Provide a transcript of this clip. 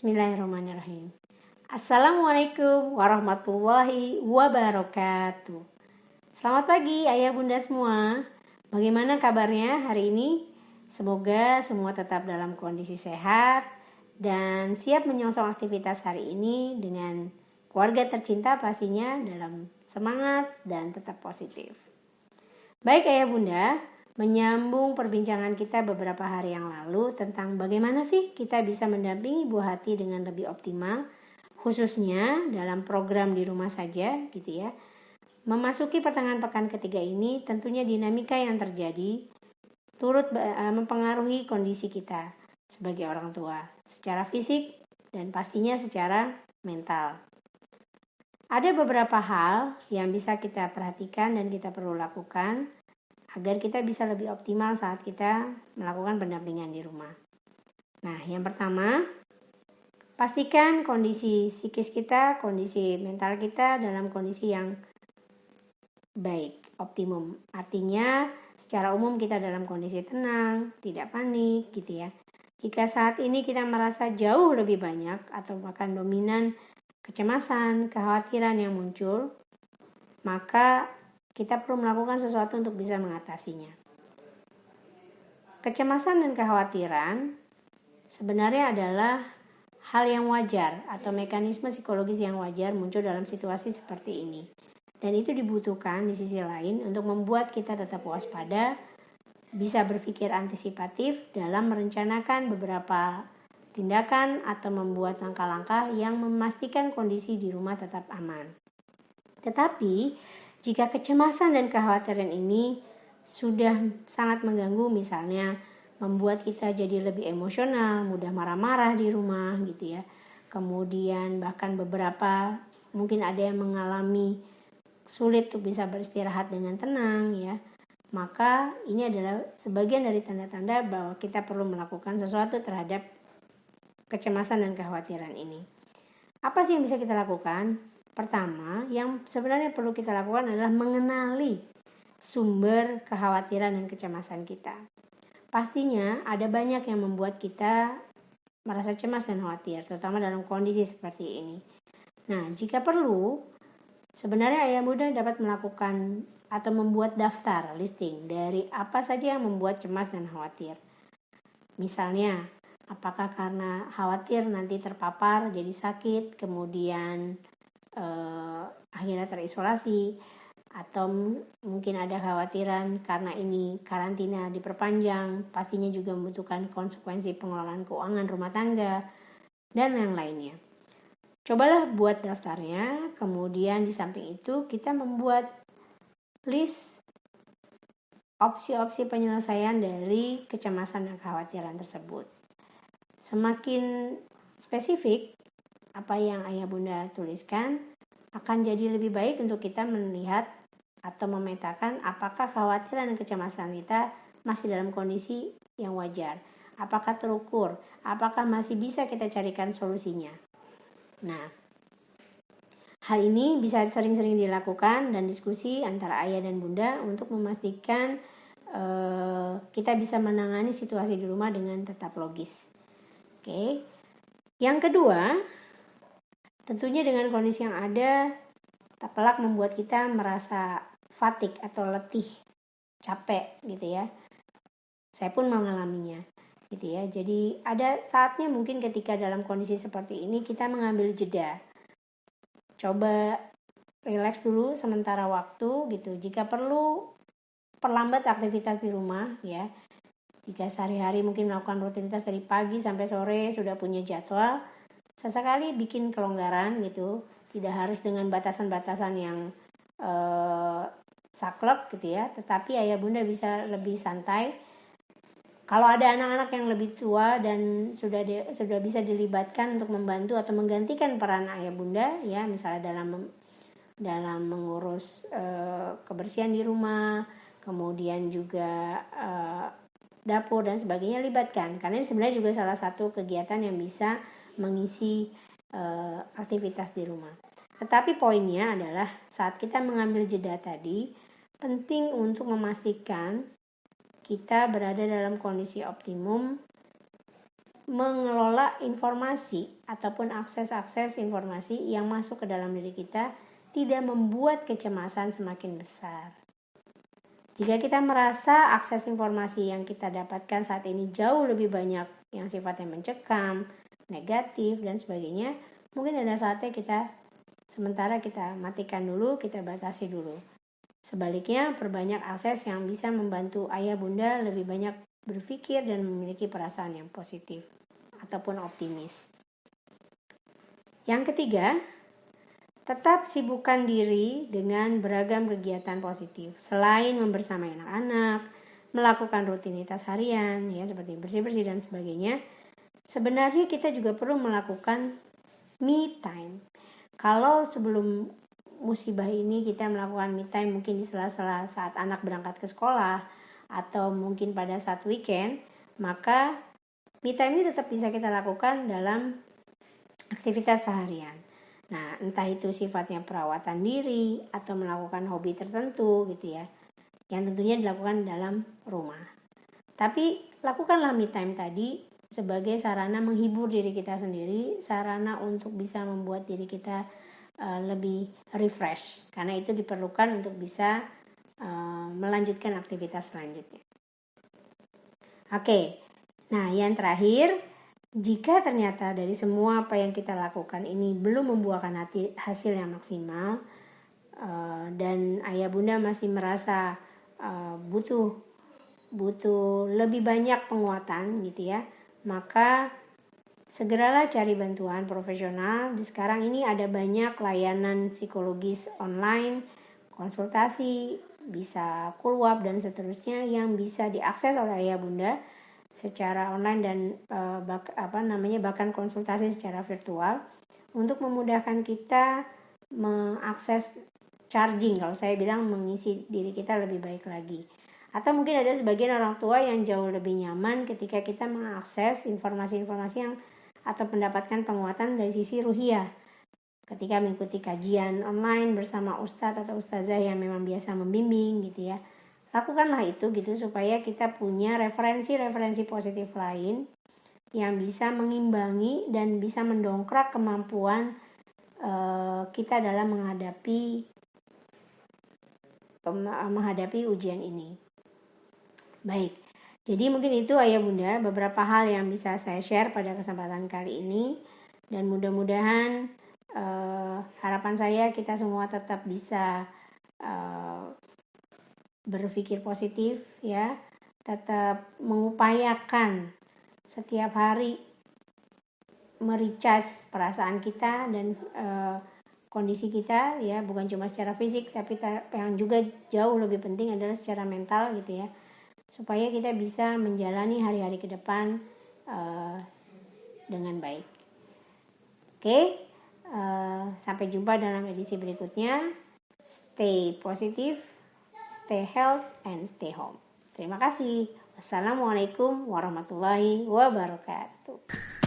Bismillahirrahmanirrahim. Assalamualaikum warahmatullahi wabarakatuh. Selamat pagi ayah bunda semua. Bagaimana kabarnya hari ini? Semoga semua tetap dalam kondisi sehat dan siap menyongsong aktivitas hari ini dengan keluarga tercinta pastinya dalam semangat dan tetap positif. Baik ayah bunda, menyambung perbincangan kita beberapa hari yang lalu tentang bagaimana sih kita bisa mendampingi buah hati dengan lebih optimal, khususnya dalam program di rumah saja gitu ya. Memasuki pertengahan pekan ketiga ini tentunya dinamika yang terjadi turut mempengaruhi kondisi kita sebagai orang tua secara fisik dan pastinya secara mental. Ada beberapa hal yang bisa kita perhatikan dan kita perlu lakukan agar kita bisa lebih optimal saat kita melakukan pendampingan di rumah. Nah, yang pertama, pastikan kondisi psikis kita, kondisi mental kita dalam kondisi yang baik, optimum. Artinya, secara umum kita dalam kondisi tenang, tidak panik gitu ya. Jika saat ini kita merasa jauh lebih banyak atau bahkan dominan kecemasan, kekhawatiran yang muncul, maka kita perlu melakukan sesuatu untuk bisa mengatasinya. Kecemasan dan kekhawatiran sebenarnya adalah hal yang wajar atau mekanisme psikologis yang wajar muncul dalam situasi seperti ini. Dan itu dibutuhkan di sisi lain untuk membuat kita tetap waspada, bisa berpikir antisipatif dalam merencanakan beberapa tindakan atau membuat langkah-langkah yang memastikan kondisi di rumah tetap aman. Tetapi, jika kecemasan dan kekhawatiran ini sudah sangat mengganggu, misalnya membuat kita jadi lebih emosional, mudah marah-marah di rumah gitu ya. Kemudian bahkan beberapa mungkin ada yang mengalami sulit untuk bisa beristirahat dengan tenang ya. Maka ini adalah sebagian dari tanda-tanda bahwa kita perlu melakukan sesuatu terhadap kecemasan dan kekhawatiran ini. Apa sih yang bisa kita lakukan? Pertama, yang sebenarnya perlu kita lakukan adalah mengenali sumber kekhawatiran dan kecemasan kita. Pastinya ada banyak yang membuat kita merasa cemas dan khawatir, terutama dalam kondisi seperti ini. Nah, jika perlu, sebenarnya ayah bunda dapat melakukan atau membuat daftar listing dari apa saja yang membuat cemas dan khawatir. Misalnya, apakah karena khawatir nanti terpapar jadi sakit, kemudian akhirnya terisolasi, atau mungkin ada khawatiran karena ini karantina diperpanjang, pastinya juga membutuhkan konsekuensi pengelolaan keuangan rumah tangga, dan yang lainnya. Cobalah buat daftarnya, kemudian di samping itu kita membuat list opsi-opsi penyelesaian dari kecemasan dan kekhawatiran tersebut. Semakin spesifik apa yang ayah bunda tuliskan akan jadi lebih baik untuk kita melihat atau memetakan apakah kekhawatiran dan kecemasan kita masih dalam kondisi yang wajar, apakah terukur, apakah masih bisa kita carikan solusinya. Nah, hal ini bisa sering-sering dilakukan dan diskusi antara ayah dan bunda untuk memastikan kita bisa menangani situasi di rumah dengan tetap logis. Oke. Yang kedua, tentunya dengan kondisi yang ada, tak pelak membuat kita merasa fatigue atau letih, capek gitu ya. Saya pun mengalaminya gitu ya. Jadi ada saatnya mungkin ketika dalam kondisi seperti ini kita mengambil jeda. Coba relax dulu sementara waktu gitu. Jika perlu perlambat aktivitas di rumah ya. Jika sehari-hari mungkin melakukan rutinitas dari pagi sampai sore sudah punya jadwal, sesekali bikin kelonggaran gitu, tidak harus dengan batasan-batasan yang saklek gitu ya, tetapi ayah bunda bisa lebih santai. Kalau ada anak-anak yang lebih tua dan sudah bisa dilibatkan untuk membantu atau menggantikan peran ayah bunda ya, misalnya dalam mengurus kebersihan di rumah, kemudian juga dapur dan sebagainya, libatkan, karena ini sebenarnya juga salah satu kegiatan yang bisa mengisi aktivitas di rumah. Tetapi poinnya adalah saat kita mengambil jeda tadi, penting untuk memastikan kita berada dalam kondisi optimum mengelola informasi ataupun akses-akses informasi yang masuk ke dalam diri kita tidak membuat kecemasan semakin besar. Jika kita merasa akses informasi yang kita dapatkan saat ini jauh lebih banyak yang sifatnya mencekam, negatif, dan sebagainya, mungkin ada saatnya sementara kita matikan dulu, kita batasi dulu. Sebaliknya, perbanyak akses yang bisa membantu ayah bunda lebih banyak berpikir dan memiliki perasaan yang positif ataupun optimis. Yang ketiga, tetap sibukkan diri dengan beragam kegiatan positif. Selain membersamai anak-anak, melakukan rutinitas harian, ya seperti bersih-bersih dan sebagainya, sebenarnya kita juga perlu melakukan me time. Kalau sebelum musibah ini kita melakukan me time mungkin di sela-sela saat anak berangkat ke sekolah atau mungkin pada saat weekend, maka me time ini tetap bisa kita lakukan dalam aktivitas seharian. Nah, entah itu sifatnya perawatan diri atau melakukan hobi tertentu gitu ya, yang tentunya dilakukan dalam rumah. Tapi lakukanlah me time tadi sebagai sarana menghibur diri kita sendiri, sarana untuk bisa membuat diri kita lebih refresh, karena itu diperlukan untuk bisa melanjutkan aktivitas selanjutnya. Oke, nah yang terakhir, jika ternyata dari semua apa yang kita lakukan ini belum membuahkan hasil yang maksimal dan ayah bunda masih merasa butuh lebih banyak penguatan gitu ya, maka segeralah cari bantuan profesional. Di sekarang ini ada banyak layanan psikologis online, konsultasi, bisa Kulwap dan seterusnya yang bisa diakses oleh ayah bunda secara online dan bahkan konsultasi secara virtual untuk memudahkan kita mengakses charging, kalau saya bilang mengisi diri kita lebih baik lagi. Atau mungkin ada sebagian orang tua yang jauh lebih nyaman ketika kita mengakses informasi-informasi yang atau mendapatkan penguatan dari sisi ruhiyah ketika mengikuti kajian online bersama ustadz atau ustazah yang memang biasa membimbing gitu ya. Lakukanlah itu gitu supaya kita punya referensi-referensi positif lain yang bisa mengimbangi dan bisa mendongkrak kemampuan kita dalam menghadapi ujian ini. Baik, jadi mungkin itu ayah bunda beberapa hal yang bisa saya share pada kesempatan kali ini, dan mudah-mudahan harapan saya kita semua tetap bisa berpikir positif ya, tetap mengupayakan setiap hari mericas perasaan kita dan kondisi kita ya, bukan cuma secara fisik tapi yang juga jauh lebih penting adalah secara mental gitu ya, supaya kita bisa menjalani hari-hari ke depan dengan baik. Oke, sampai jumpa dalam edisi berikutnya. Stay positive, stay healthy, and stay home. Terima kasih. Wassalamualaikum warahmatullahi wabarakatuh.